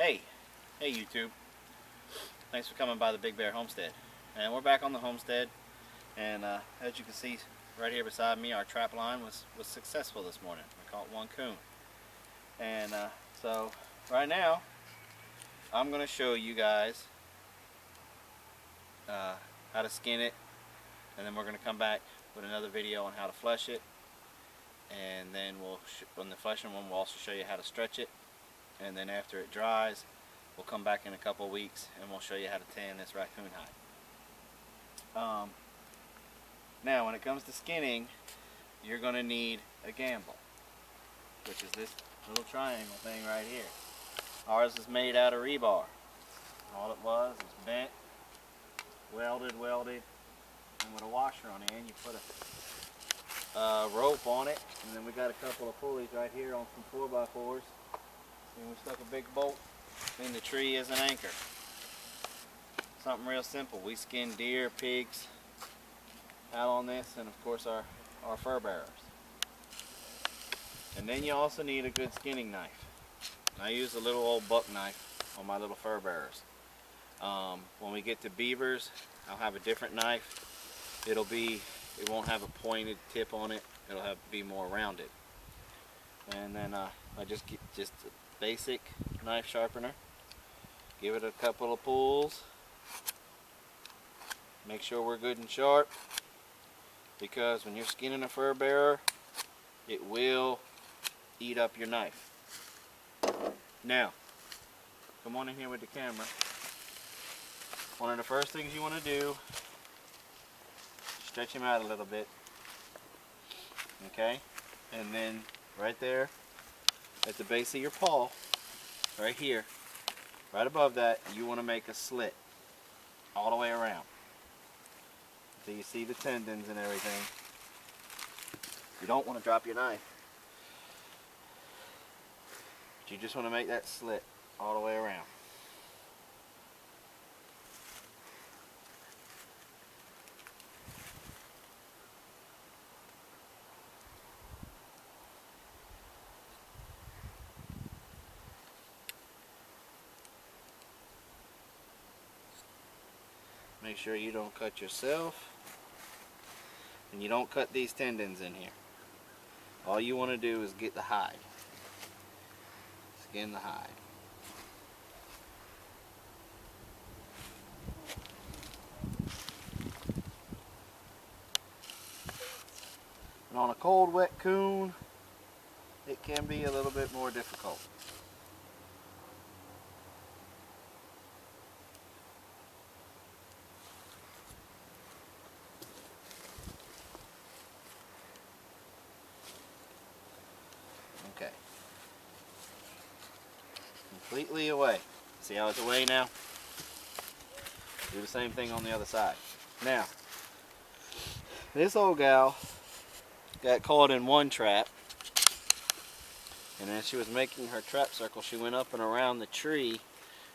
Hey YouTube, thanks for coming by the Big Bear Homestead. And we're back on the homestead, and as you can see right here beside me, our trap line was successful this morning. We caught one coon. And so right now I'm going to show you guys how to skin it, and then we're going to come back with another video on how to flush it, and then on the flushing one we'll also show you how to stretch it, and then after it dries we'll come back in a couple of weeks and we'll show you how to tan this raccoon hide. Now when it comes to skinning, you're going to need a gamble, which is this little triangle thing right here. Ours is made out of rebar. All it was bent, welded, and with a washer on the end you put a rope on it, and then we got a couple of pulleys right here on some 4x4s, and we stuck a big bolt in the tree as an anchor. Something real simple. We skin deer, pigs out on this, and of course our fur bearers. And then you also need a good skinning knife. I use a little old buck knife on my little fur bearers. When we get to beavers, I'll have a different knife. It won't have a pointed tip on it. It'll be more rounded. And then I just get a basic knife sharpener. Give it a couple of pulls. Make sure we're good and sharp, because when you're skinning a fur bearer, it will eat up your knife. Now, come on in here with the camera. One of the first things you want to do, stretch him out a little bit. Okay? And then right there at the base of your paw, right here, right above that, you want to make a slit all the way around. So you see the tendons and everything. You don't want to drop your knife. But you just want to make that slit all the way around. Make sure you don't cut yourself, and you don't cut these tendons in here. All you want to do is get the hide. Skin the hide. And on a cold, wet coon, it can be a little bit more difficult. Okay. Completely away. See how it's away now? Do the same thing on the other side. Now, this old gal got caught in one trap, and as she was making her trap circle, she went up and around the tree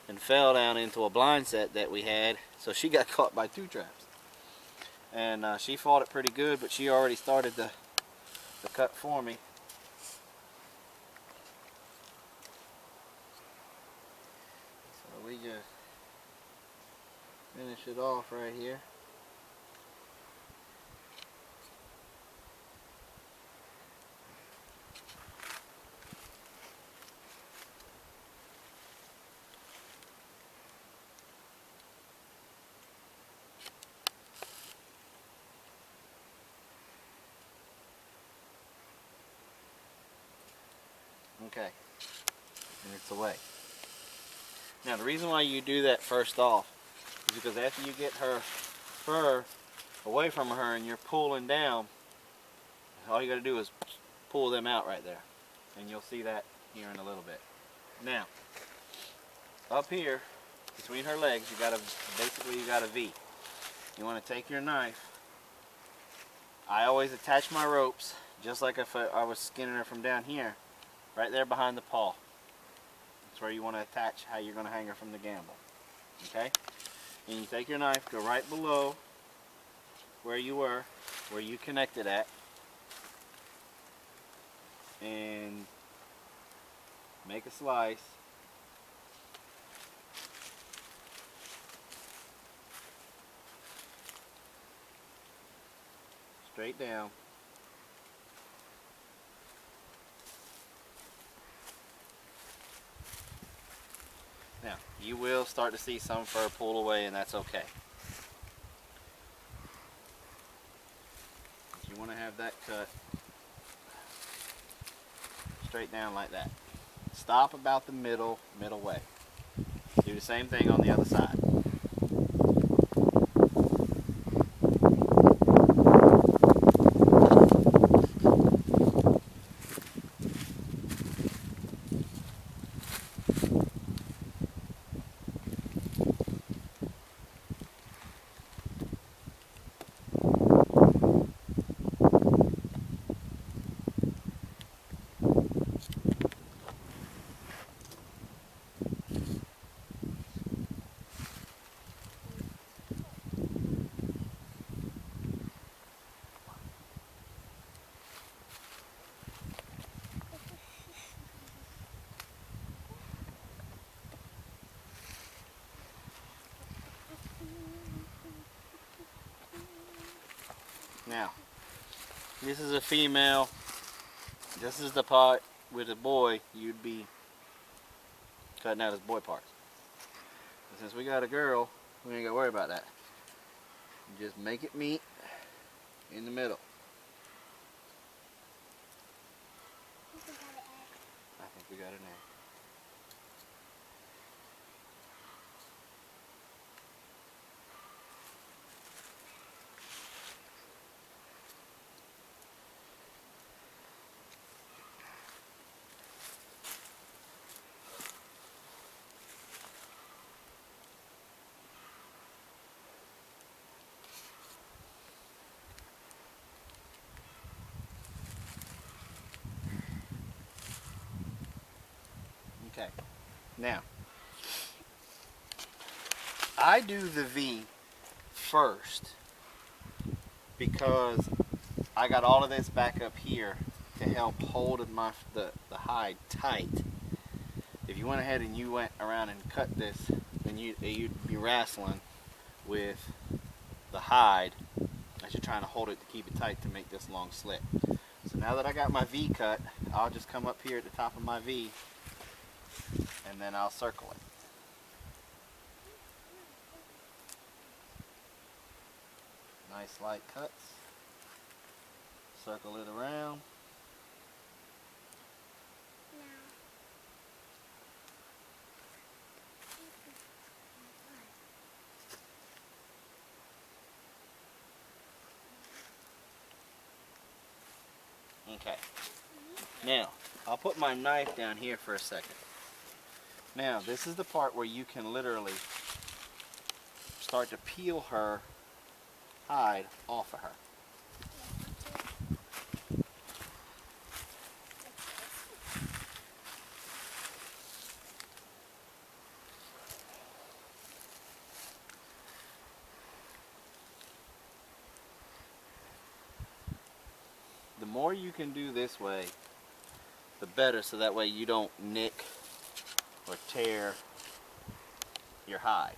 and fell down into a blind set that we had, so she got caught by two traps. And she fought it pretty good, but she already started the cut for me. We just finish it off right here. Okay, and it's away. Now the reason why you do that first off is because after you get her fur away from her and you're pulling down, all you got to do is pull them out right there, and you'll see that here in a little bit. Now up here between her legs, you got a V. You want to take your knife. I always attach my ropes just like if I was skinning her from down here, right there behind the paw. That's where you want to attach how you're going to hang her from the gamble. Okay? And you take your knife, go right below where you connected at, and make a slice straight down. Now, you will start to see some fur pull away, and that's okay. You want to have that cut straight down like that. Stop about the middle way. Do the same thing on the other side. Now, this is a female. This is the part with a boy you'd be cutting out his boy parts. But since we got a girl, we ain't got to worry about that. You just make it meet in the middle. I think we got an egg. Okay, now I do the V first because I got all of this back up here to help hold the hide tight. If you went ahead and you went around and cut this, then you'd be wrestling with the hide as you're trying to hold it to keep it tight to make this long slit. So now that I got my V cut, I'll just come up here at the top of my V and then I'll circle it. Nice light cuts. Circle it around. Okay. Now, I'll put my knife down here for a second. Now, this is the part where you can literally start to peel her hide off of her. The more you can do this way, the better, so that way you don't nick or tear your hide.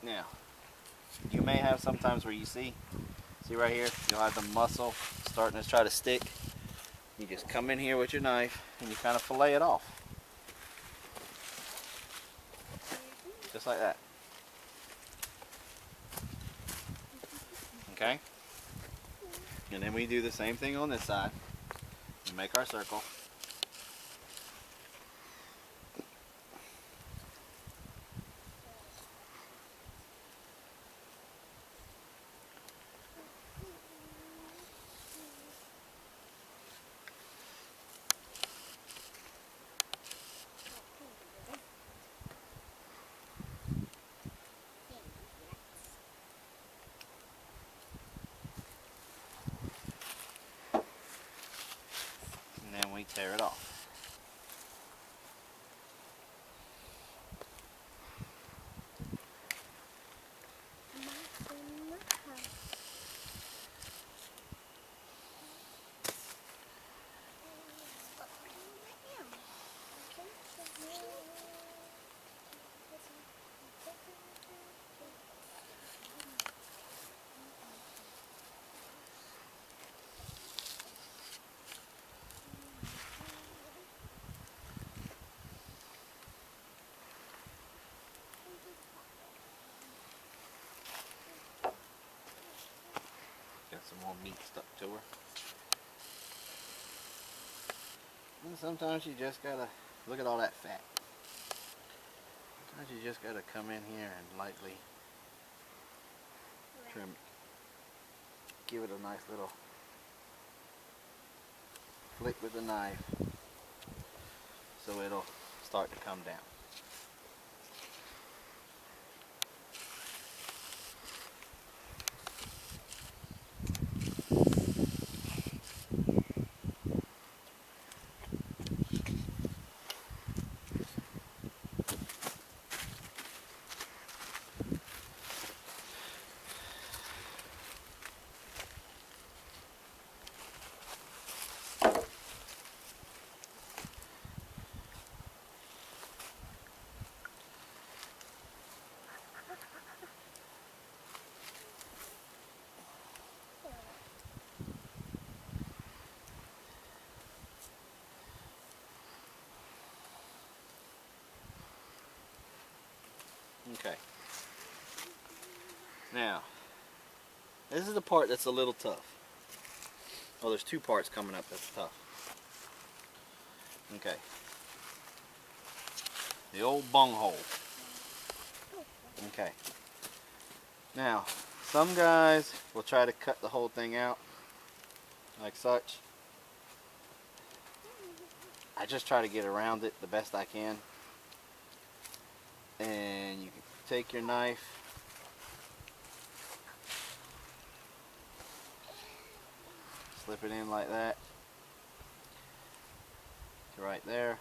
Now, you may have sometimes where you see right here, you'll have the muscle starting to try to stick. You just come in here with your knife and you kind of fillet it off. Just like that. Okay? And then we do the same thing on this side. We make our circle. And then we tear it off. meat stuck to her. And sometimes you just gotta look at all that fat. Sometimes you just gotta come in here and lightly trim it. Give it a nice little flick with the knife so it'll start to come down. Okay. Now, this is the part that's a little tough. Oh, there's two parts coming up that's tough. Okay. The old bunghole. Okay. Now, some guys will try to cut the whole thing out, like such. I just try to get around it the best I can. And you can take your knife, slip it in like that, to right there.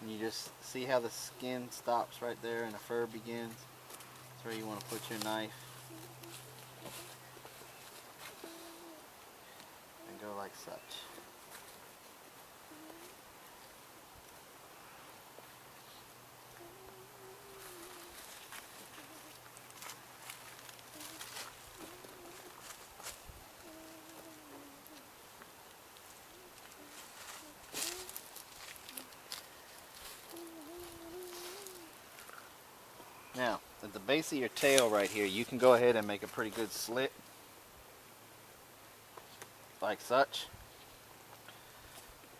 And you just see how the skin stops right there and the fur begins. That's where you want to put your knife. And go like such. Now, at the base of your tail right here, you can go ahead and make a pretty good slit, like such.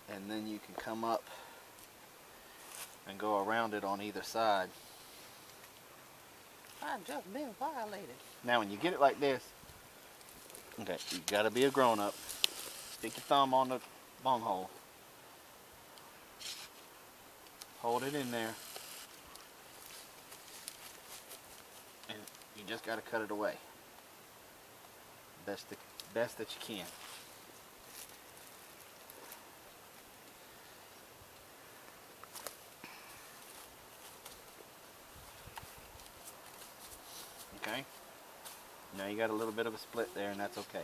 And then you can come up and go around it on either side. I've just been violated. Now, when you get it like this, okay, you gotta be a grown-up. Stick your thumb on the bunghole. Hold it in there. And you just gotta cut it away. Best that you can. Okay. Now you got a little bit of a split there, and that's okay.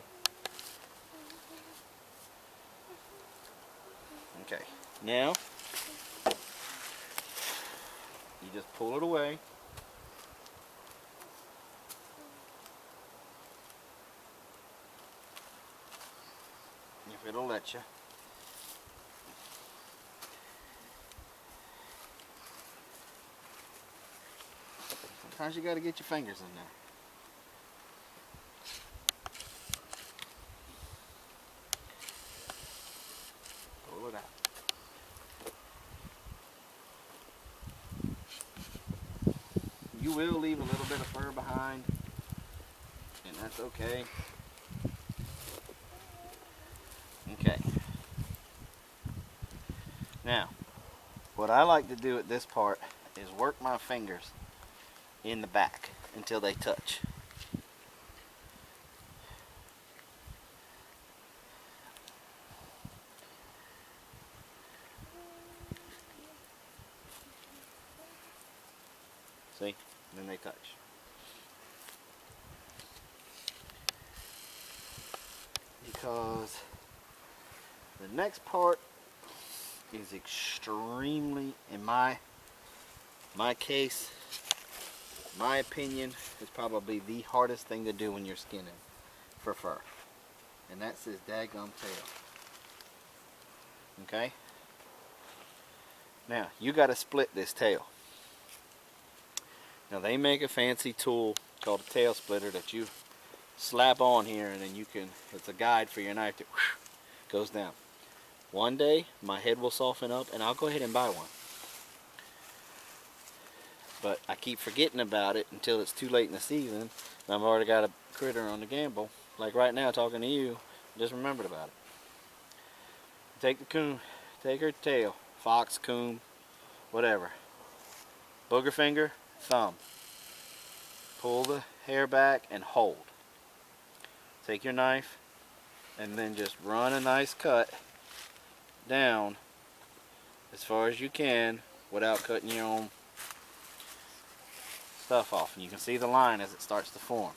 Okay. Now you just pull it away. If it'll let you. Sometimes you got to get your fingers in there. Pull it out. You will leave a little bit of fur behind, and that's okay. Okay. Now, what I like to do at this part is work my fingers in the back until they touch. See? Then they touch. Because the next part is extremely, in my case, my opinion, is probably the hardest thing to do when you're skinning for fur. And that's this daggum tail. Okay? Now you got to split this tail. Now they make a fancy tool called a tail splitter that you slap on here, and then you can, it's a guide for your knife that goes down. One day my head will soften up and I'll go ahead and buy one. But I keep forgetting about it until it's too late in the season and I've already got a critter on the gamble. Like right now talking to you, I just remembered about it. Take the coon, take her tail, fox, coon, whatever. Booger finger, thumb. Pull the hair back and hold. Take your knife and then just run a nice cut down as far as you can without cutting your own stuff off. And you can see the line as it starts to form.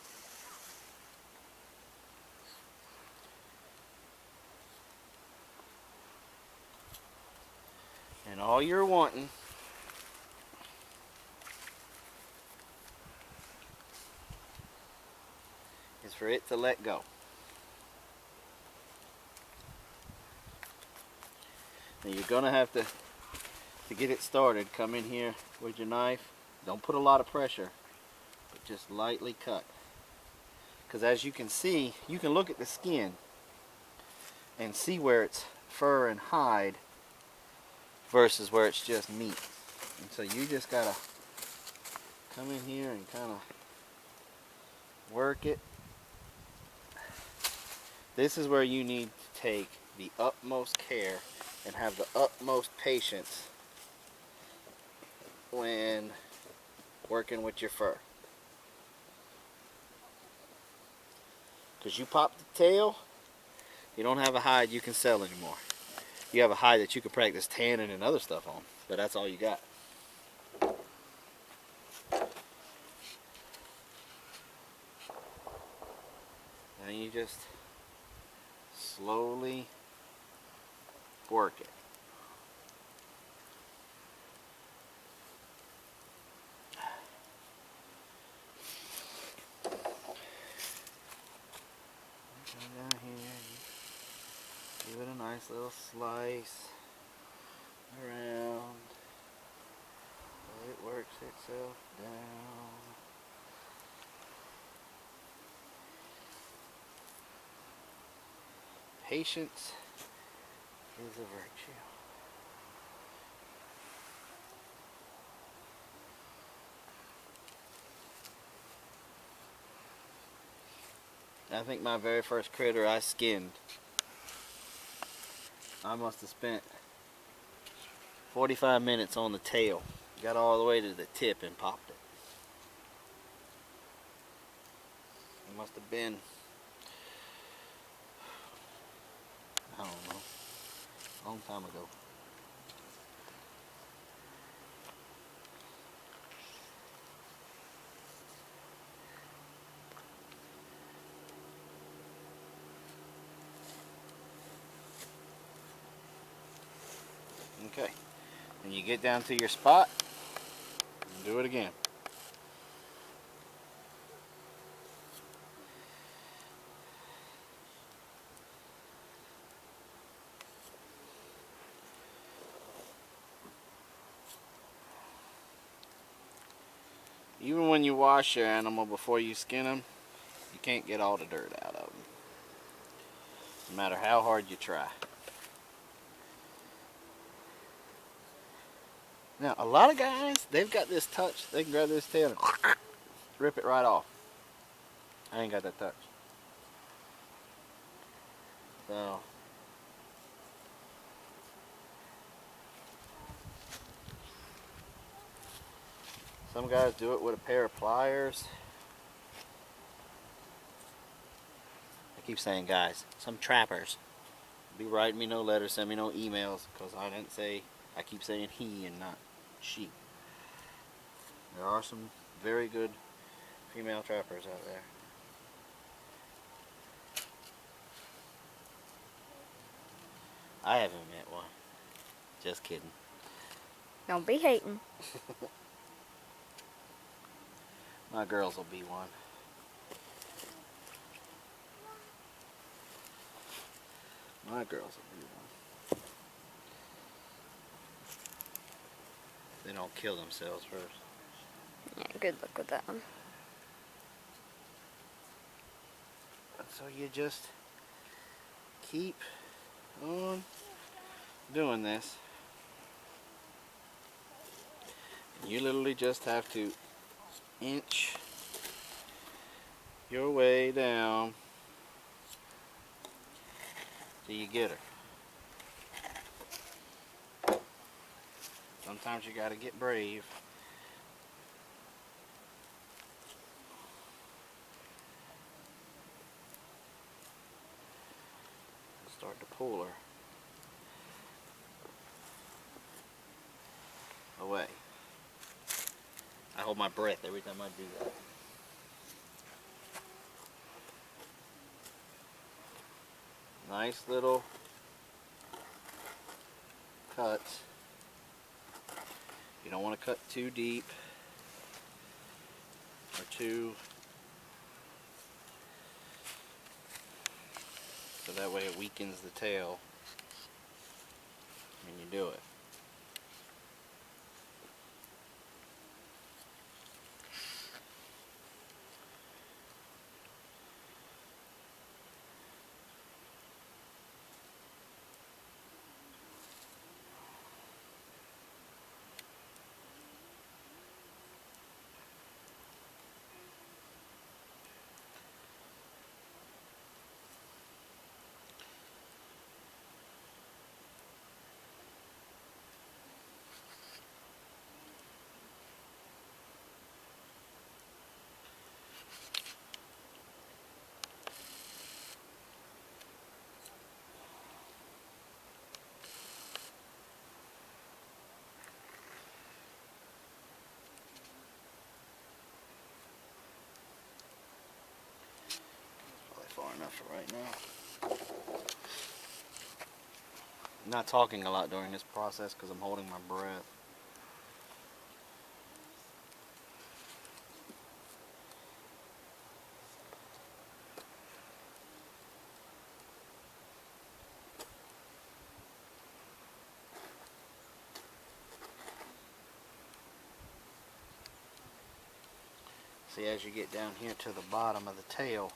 And all you're wanting is for it to let go. Now you're gonna have to get it started, come in here with your knife. Don't put a lot of pressure, but just lightly cut. Because as you can see, you can look at the skin and see where it's fur and hide versus where it's just meat. And so you just gotta come in here and kind of work it. This is where you need to take the utmost care and have the utmost patience when working with your fur. Because you pop the tail, you don't have a hide you can sell anymore. You have a hide that you can practice tanning and other stuff on, but that's all you got. And you just slowly work it. Come down here, give it a nice little slice around. So it works itself down. Patience is a virtue. I think my very first critter I skinned, I must have spent 45 minutes on the tail. Got all the way to the tip and popped it. It must have been, I don't know, a long time ago. Okay, and you get down to your spot and do it again. Even when you wash your animal before you skin them, you can't get all the dirt out of them, no matter how hard you try. Now, a lot of guys, they've got this touch. They can grab this tail and rip it right off. I ain't got that touch. So, some guys do it with a pair of pliers. I keep saying guys, some trappers. Be writing me no letters, send me no emails, because I didn't say, I keep saying he and not she. There are some very good female trappers out there. I haven't met one. Just kidding. Don't be hating. My girls will be one. My girls will be one. They don't kill themselves first. Yeah, good luck with that one. So you just keep on doing this. You literally just have to inch your way down till you get her. Sometimes you gotta get brave. Start to pull her away. I hold my breath every time I do that. Nice little cuts. You don't want to cut too deep or too, so that way it weakens the tail when you do it. Far enough for right now. I'm not talking a lot during this process because I'm holding my breath. See, as you get down here to the bottom of the tail,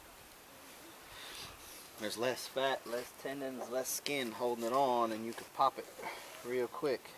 there's less fat, less tendons, less skin holding it on, and you can pop it real quick.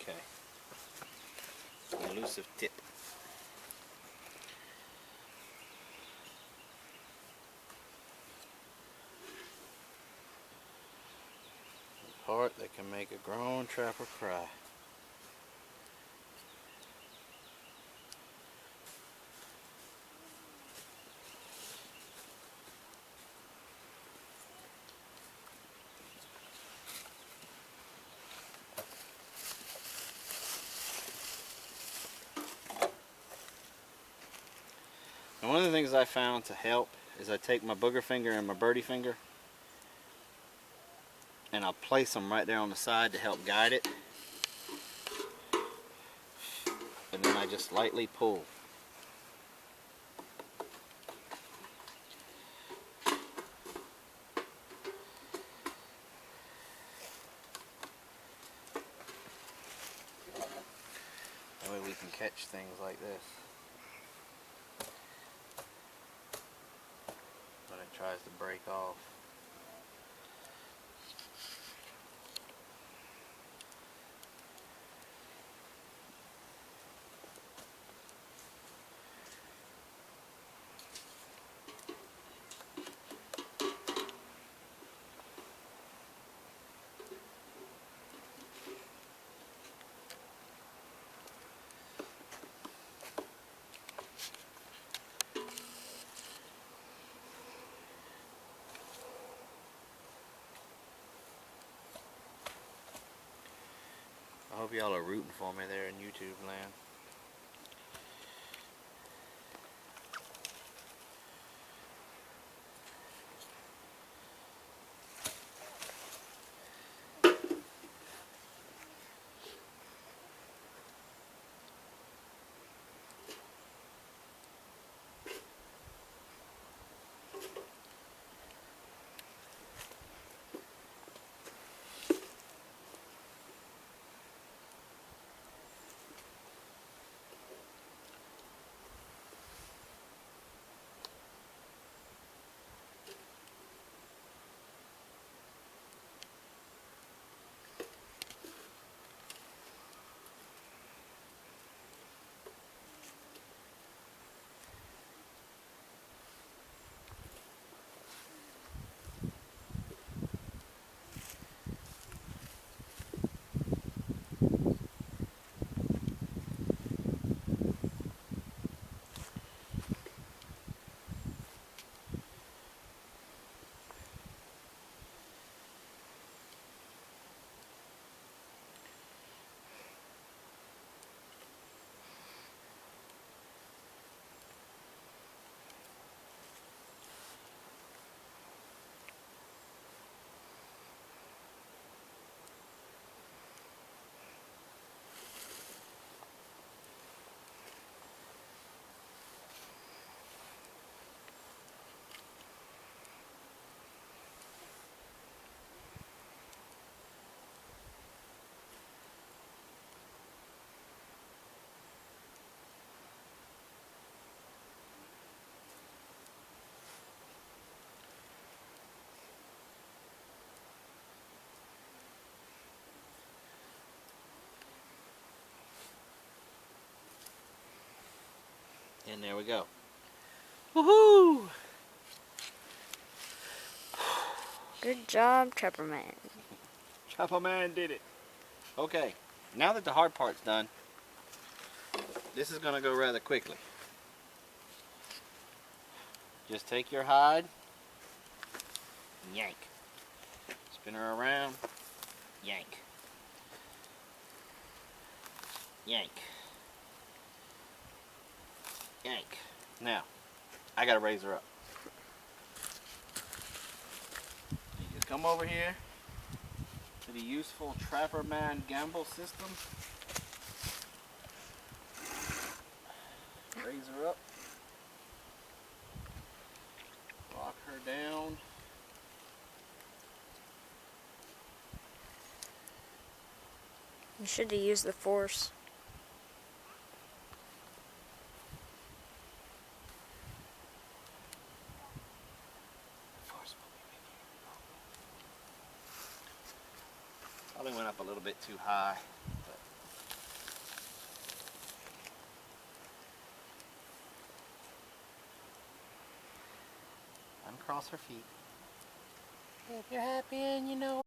Okay. Elusive tip. The part that can make a grown trapper cry. And one of the things I found to help is I take my booger finger and my birdie finger and I'll place them right there on the side to help guide it. And then I just lightly pull. catch things like this. When it tries to break off. I hope y'all are rooting for me there in YouTube land. And there we go. Woohoo! Good job, Trapper Man. Trapper Man did it. Okay, now that the hard part's done, this is going to go rather quickly. Just take your hide, yank. Spin her around, yank. Yank. Yank. Now, I gotta raise her up. You just come over here to the useful Trapper Man gamble system. Raise her up. Rock her down. You should have used the force. Probably went up a little bit too high. But uncross her feet. If you're happy and you know